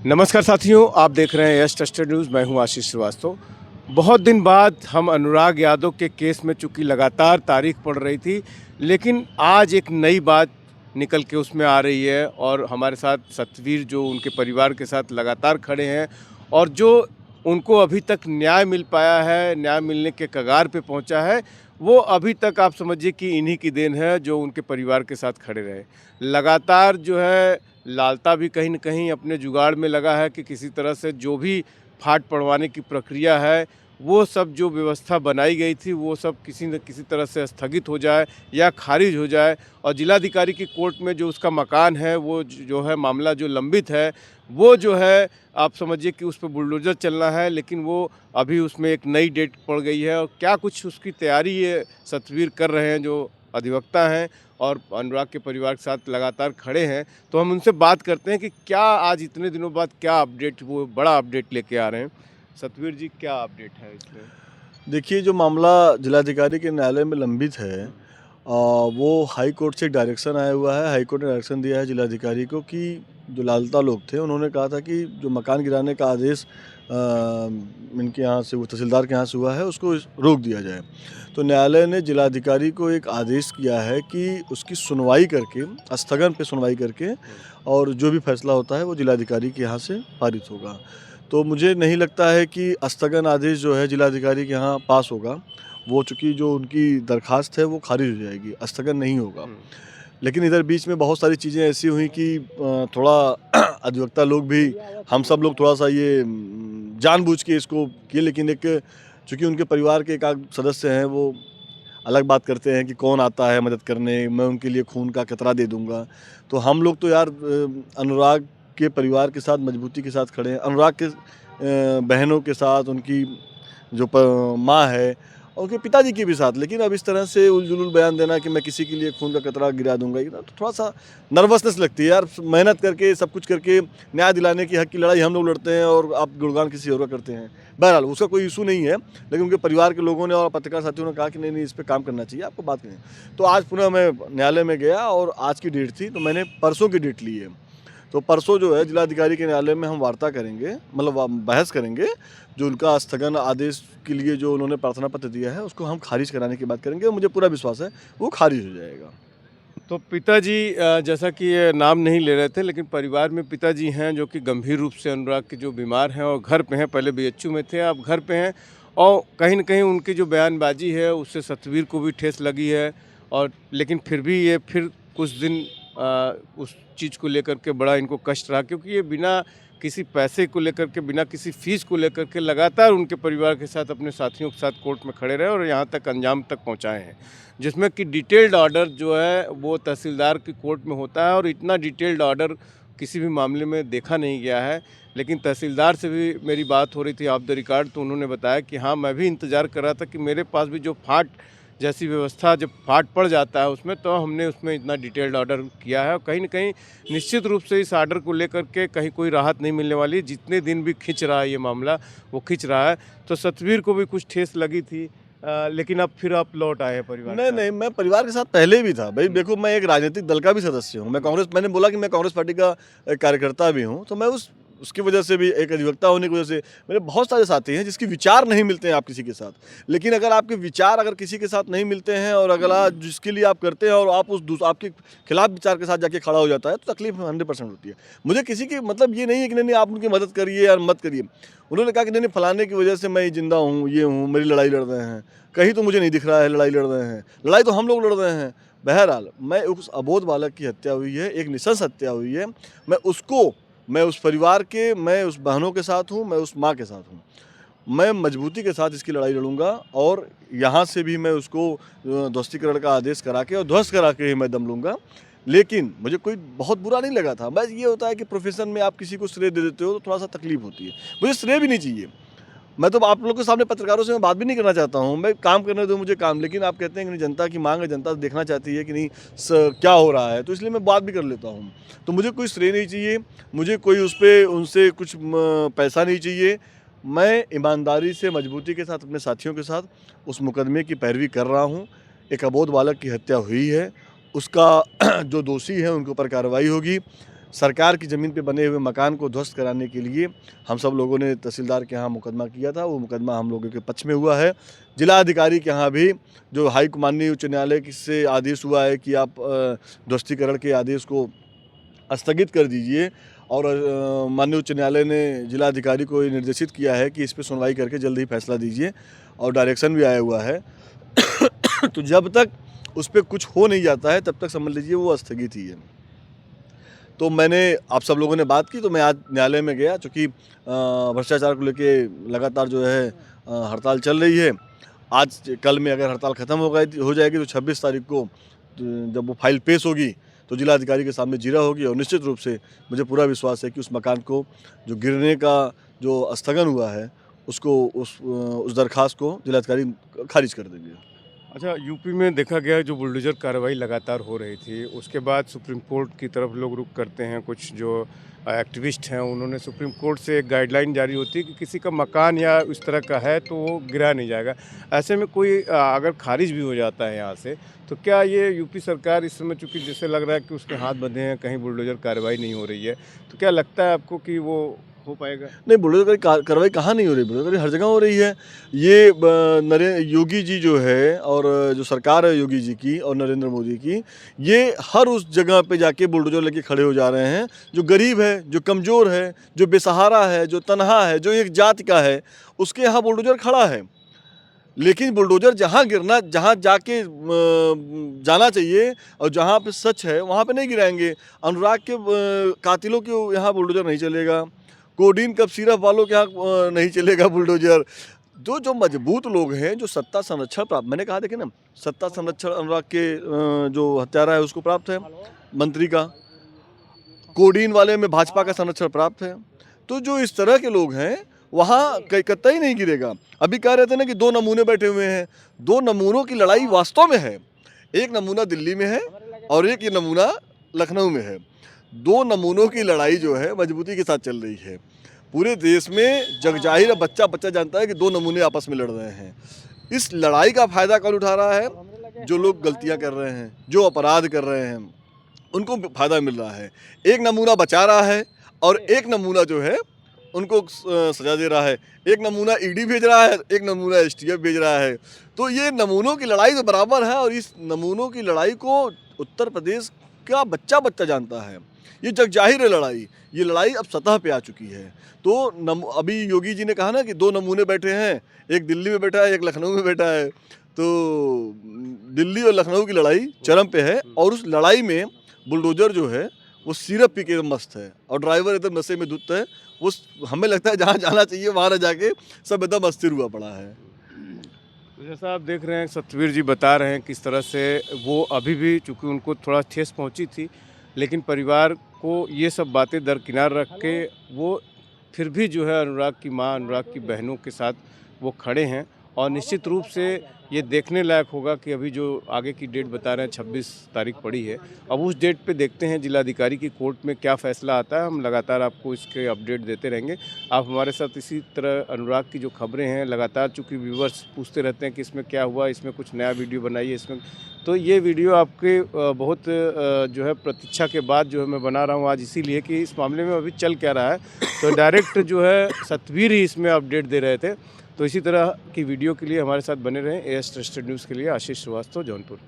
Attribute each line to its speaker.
Speaker 1: नमस्कार साथियों, आप देख रहे हैं यस ट्रस्टेड न्यूज़। मैं हूं आशीष श्रीवास्तव। बहुत दिन बाद हम अनुराग यादव के केस में चूँकि लगातार तारीख पड़ रही थी, लेकिन आज एक नई बात निकल के उसमें आ रही है और हमारे साथ सतवीर जो उनके परिवार के साथ लगातार खड़े हैं और जो उनको अभी तक न्याय मिल पाया है, न्याय मिलने के कगार पे पहुंचा है, वो अभी तक आप समझिए कि इन्हीं की देन है जो उनके परिवार के साथ खड़े रहे। लगातार जो है लालता भी कहीं न कहीं अपने जुगाड़ में लगा है कि किसी तरह से जो भी फाट पड़वाने की प्रक्रिया है, वो सब जो व्यवस्था बनाई गई थी, वो सब किसी न किसी तरह से स्थगित हो जाए या खारिज हो जाए और जिलाधिकारी की कोर्ट में जो उसका मकान है, वो जो है मामला जो लंबित है, वो जो है आप समझिए कि उस पे बुलडोज़र चलना है, लेकिन वो अभी उसमें एक नई डेट पड़ गई है और क्या कुछ उसकी तैयारी ये सतवीर कर रहे हैं जो अधिवक्ता हैं और अनुराग के परिवार के साथ लगातार खड़े हैं। तो हम उनसे बात करते हैं कि क्या आज इतने दिनों बाद क्या अपडेट, वो बड़ा अपडेट लेके आ रहे हैं। सतवीर जी, क्या अपडेट है इसमें?
Speaker 2: देखिए, जो मामला जिलाधिकारी के न्यायालय में लंबित है वो हाई कोर्ट से एक डायरेक्शन आया हुआ है। हाई कोर्ट ने डायरेक्शन दिया है जिलाधिकारी को कि जो लालता लोग थे, उन्होंने कहा था कि जो मकान गिराने का आदेश इनके यहाँ से, वो तहसीलदार के यहाँ से हुआ है, उसको रोक दिया जाए। तो न्यायालय ने जिलाधिकारी को एक आदेश किया है कि उसकी सुनवाई करके, स्थगन पे सुनवाई करके, और जो भी फैसला होता है वो जिलाधिकारी के यहाँ से पारित होगा। तो मुझे नहीं लगता है कि स्थगन आदेश जो है जिलाधिकारी के यहाँ पास होगा। वो चूँकि जो उनकी दरख़्वास्त है वो ख़ारिज हो जाएगी, स्थगन नहीं होगा।
Speaker 1: हुँ।
Speaker 2: लेकिन इधर बीच में बहुत सारी चीज़ें ऐसी हुई कि थोड़ा अधिवक्ता लोग भी, हम सब लोग थोड़ा-सा ये जानबूझ के इसको किए, लेकिन एक चूँकि उनके परिवार के एक आध सदस्य हैं, वो अलग बात करते हैं कि कौन आता है मदद करने, मैं उनके लिए खून का कतरा दे दूँगा। तो हम लोग तो यार अनुराग के परिवार के साथ मजबूती के साथ खड़े हैं। अनुराग के बहनों के साथ, उनकी जो माँ है, और उनके पिताजी के भी साथ। लेकिन अब इस तरह से उल-जुलूल बयान देना कि मैं किसी के लिए खून का कतरा गिरा दूँगा, ये तो थोड़ा-सा नर्वसनेस लगती है यार। मेहनत करके, सब कुछ करके न्याय दिलाने की हक की लड़ाई हम लोग लड़ते हैं और आप गुणगान किसी और का करते हैं। बहरहाल उसका कोई इश्यू नहीं है, लेकिन उनके परिवार के लोगों ने और पत्रकार साथियों ने कहा कि नहीं, नहीं, इस पे काम करना चाहिए, आपको बात करनी है। तो आज पुनः मैं न्यायालय में गया और आज की डेट थी, तो मैंने परसों की डेट ली है। तो परसों जो है जिलाधिकारी के न्यायालय में हम वार्ता करेंगे, मतलब बहस करेंगे। जो उनका स्थगन आदेश के लिए जो उन्होंने प्रार्थना पत्र दिया है, उसको हम खारिज कराने की बात करेंगे, और मुझे पूरा विश्वास है वो खारिज हो जाएगा।
Speaker 1: तो पिताजी, जैसा कि ये नाम नहीं ले रहे थे, लेकिन परिवार में पिताजी हैं जो कि गंभीर रूप से अनुराग के जो बीमार हैं और घर पे हैं। पहले बीएचयू में थे, अब घर पे हैं और कहीं न कहीं उनकी जो बयानबाज़ी है उससे सतवीर को भी ठेस लगी है और लेकिन फिर भी ये फिर कुछ दिन उस चीज़ को लेकर के बड़ा इनको कष्ट रहा, क्योंकि ये बिना किसी पैसे को लेकर के, बिना किसी फ़ीस को लेकर के लगातार उनके परिवार के साथ, अपने साथियों के साथ कोर्ट में खड़े रहे और यहाँ तक अंजाम तक पहुँचाए हैं। जिसमें कि डिटेल्ड ऑर्डर जो है वो तहसीलदार की कोर्ट में होता है और इतना डिटेल्ड ऑर्डर किसी भी मामले में देखा नहीं गया है। लेकिन तहसीलदार से भी मेरी बात हो रही थी ऑफ द रिकॉर्ड, तो उन्होंने बताया कि हाँ, मैं भी इंतज़ार कर रहा था कि मेरे पास भी जो फाट जैसी व्यवस्था, जब फाट पड़ जाता है उसमें, तो हमने उसमें इतना डिटेल्ड ऑर्डर किया है और कहीं न कहीं निश्चित रूप से इस ऑर्डर को लेकर के कहीं कोई राहत नहीं मिलने वाली। जितने दिन भी खिंच रहा है ये मामला, वो खिंच रहा है। तो सतवीर को भी कुछ ठेस लगी थी, लेकिन अब फिर आप लौट आए हैं परिवार के
Speaker 2: नहीं,
Speaker 1: साथ।
Speaker 2: नहीं, मैं परिवार के साथ पहले भी था। भई
Speaker 1: हुँ।
Speaker 2: देखो, मैं एक राजनीतिक दल का भी सदस्य हूँ। मैं कांग्रेस, मैंने बोला कि मैं कांग्रेस पार्टी का कार्यकर्ता भी हूँ। तो मैं उसकी वजह से भी, एक अधिवक्ता होने की वजह से, मेरे बहुत सारे साथी हैं जिसके विचार नहीं मिलते हैं आप किसी के साथ। लेकिन अगर आपके विचार अगर किसी के साथ नहीं मिलते हैं, और अगर आप जिसके लिए आप करते हैं और आप आपके खिलाफ विचार के साथ जाके खड़ा हो जाता है, तो तकलीफ 100% होती है। मुझे किसी की मतलब ये नहीं है कि नहीं, नहीं, आप उनकी मदद करिए या मत करिए। उन्होंने कहा कि नहीं, नहीं, फलाने की वजह से मैं जिंदा हूँ, ये हूँ, मेरी लड़ाई लड़ रहे हैं। कहीं तो मुझे नहीं दिख रहा है लड़ाई लड़ रहे हैं। लड़ाई तो हम लोग लड़ रहे हैं। बहरहाल, मैं उस अबोध बालक की हत्या हुई है, एक नृशंस हत्या हुई है। मैं उस परिवार के, मैं उस बहनों के साथ हूँ, मैं उस माँ के साथ हूँ। मैं मजबूती के साथ इसकी लड़ाई लड़ूंगा, और यहाँ से भी मैं उसको ध्वस्तीकरण का आदेश करा के और ध्वस्त करा के ही मैं दम लूँगा। लेकिन मुझे कोई बहुत बुरा नहीं लगा था। बस ये होता है कि प्रोफेशन में आप किसी को श्रेय दे देते हो तो थोड़ा-सा तकलीफ होती है। मुझे श्रेय भी नहीं चाहिए। मैं तो आप लोग के सामने, पत्रकारों से मैं बात भी नहीं करना चाहता हूँ। मैं काम करने दो मुझे काम, लेकिन आप कहते हैं कि नहीं, जनता की माँग है, जनता देखना चाहती है कि नहीं क्या हो रहा है, तो इसलिए मैं बात भी कर लेता हूँ। तो मुझे कोई श्रेय नहीं चाहिए, मुझे कोई उस पे उनसे कुछ पैसा नहीं चाहिए। मैं ईमानदारी से, मजबूती के साथ, अपने साथियों के साथ उस मुकदमे की पैरवी कर रहा हूँ। एक अबोध बालक की हत्या हुई है, उसका जो दोषी है उनके ऊपर कार्रवाई होगी। सरकार की ज़मीन पे बने हुए मकान को ध्वस्त कराने के लिए हम सब लोगों ने तहसीलदार के यहाँ मुकदमा किया था। वो मुकदमा हम लोगों के पक्ष में हुआ है। जिलाधिकारी के यहाँ भी जो माननीय उच्च न्यायालय से आदेश हुआ है कि आप ध्वस्तीकरण के आदेश को स्थगित कर दीजिए, और माननीय उच्च न्यायालय ने जिलाधिकारी को ये निर्देशित किया है कि इस पे सुनवाई करके जल्द ही फैसला दीजिए, और डायरेक्शन भी आया हुआ है। तो जब तक उस पर कुछ हो नहीं जाता है तब तक समझ लीजिए वो स्थगित ही है। तो मैंने आप सब लोगों ने बात की, तो मैं आज न्यायालय में गया, चूँकि भ्रष्टाचार को लेके लगातार जो है हड़ताल चल रही है। आज कल में अगर हड़ताल ख़त्म हो जाएगी तो 26 तारीख को जब वो फाइल पेश होगी तो जिलाधिकारी के सामने जीरा होगी, और निश्चित रूप से मुझे पूरा विश्वास है कि उस मकान को जो गिरने का जो स्थगन हुआ है उसको उस दरख्वास्त को जिलाधिकारी खारिज कर देंगे।
Speaker 1: अच्छा, यूपी में देखा गया जो बुलडोजर कार्रवाई लगातार हो रही थी, उसके बाद सुप्रीम कोर्ट की तरफ लोग रुख करते हैं। कुछ जो एक्टिविस्ट हैं उन्होंने सुप्रीम कोर्ट से एक गाइडलाइन जारी होती है कि किसी का मकान या इस तरह का है तो वो गिरा नहीं जाएगा। ऐसे में कोई अगर खारिज भी हो जाता है यहाँ से, तो क्या ये यूपी सरकार इस समय, चूँकि जैसे लग रहा है कि उसके हाथ बंधे हैं, कहीं बुलडोजर कार्रवाई नहीं हो रही है, तो क्या लगता है आपको कि वो हो पाएगा?
Speaker 2: नहीं, बुलडोजर की कार्रवाई कहाँ नहीं हो रही, बुलडोजर हर जगह हो रही है। ये योगी जी जो है, और जो सरकार है योगी जी की और नरेंद्र मोदी की, ये हर उस जगह पे जाके बुलडोजर लेके खड़े हो जा रहे हैं। जो गरीब है, जो कमज़ोर है, जो बेसहारा है, जो तनहा है, जो एक जाति का है, उसके यहाँ बुलडोजर खड़ा है। लेकिन बुलडोजर जहाँ जाके जाना चाहिए और जहाँ पे सच है वहाँ पे नहीं गिराएंगे। अनुराग के कातिलों के यहाँ बुलडोजर नहीं चलेगा। कोडीन कप सिरप वालों के यहाँ नहीं चलेगा बुलडोजर। जो मजबूत लोग हैं, जो सत्ता संरक्षण प्राप्त, मैंने कहा देखिए ना, सत्ता संरक्षण अनुराग के जो हत्यारा है उसको प्राप्त है, मंत्री का। कोडीन वाले में भाजपा का संरक्षण प्राप्त है। तो जो इस तरह के लोग हैं वहाँ कतई नहीं गिरेगा। अभी कह रहे थे ना कि 2 नमूने बैठे हुए हैं। 2 नमूनों की लड़ाई वास्तव में है। एक नमूना दिल्ली में है और एक ये नमूना लखनऊ में है। 2 नमूनों की लड़ाई जो है मजबूती के साथ चल रही है। पूरे देश में जगजाहिर बच्चा जानता है कि 2 नमूने आपस में लड़ रहे हैं। इस लड़ाई का फ़ायदा कौन उठा रहा है? जो लोग गलतियाँ कर रहे हैं, जो अपराध कर रहे हैं, उनको फ़ायदा मिल रहा है। एक नमूना बचा रहा है और एक नमूना जो है उनको सजा दे रहा है। एक नमूना ईडी भेज रहा है, एक नमूना एसटीएफ भेज रहा है। तो ये नमूनों की लड़ाई तो बराबर है, और इस नमूनों की लड़ाई को उत्तर प्रदेश का बच्चा जानता है। ये जगजाहिर है लड़ाई। ये लड़ाई अब सतह पे आ चुकी है। तो अभी योगी जी ने कहा ना कि 2 नमूने बैठे हैं, एक दिल्ली में बैठा है, एक लखनऊ में बैठा है। तो दिल्ली और लखनऊ की लड़ाई चरम पे है, और उस लड़ाई में बुलडोजर जो है वो सिरप पी के मस्त है, और ड्राइवर एकदम नशे में धुत है। वो हमें लगता है जहाँ जाना चाहिए वहाँ न जाके सब एकदम अस्थिर हुआ पड़ा है।
Speaker 1: तो जैसा आप देख रहे हैं, सतवीर जी बता रहे हैं किस तरह से वो अभी भी, चूँकि उनको थोड़ा ठेस पहुंची थी, लेकिन परिवार को ये सब बातें दरकिनार रख के वो फिर भी जो है अनुराग की माँ, अनुराग की बहनों के साथ वो खड़े हैं। और निश्चित रूप से ये देखने लायक होगा कि अभी जो आगे की डेट बता रहे हैं 26 तारीख पड़ी है, अब उस डेट पे देखते हैं जिलाधिकारी की कोर्ट में क्या फ़ैसला आता है। हम लगातार आपको इसके अपडेट देते रहेंगे। आप हमारे साथ इसी तरह अनुराग की जो खबरें हैं लगातार, चूँकि व्यूवर्स पूछते रहते हैं कि इसमें क्या हुआ, इसमें कुछ नया वीडियो बनाइए इसमें, तो ये वीडियो आपके बहुत जो है प्रतीक्षा के बाद जो है मैं बना रहा हूँ आज, इसीलिए कि इस मामले में अभी चल क्या रहा है। तो डायरेक्ट जो है सतवीर ही इसमें अपडेट दे रहे थे। तो इसी तरह की वीडियो के लिए हमारे साथ बने रहें। एएस ट्रस्टेड न्यूज़ के लिए आशीष श्रीवास्तव, जौनपुर।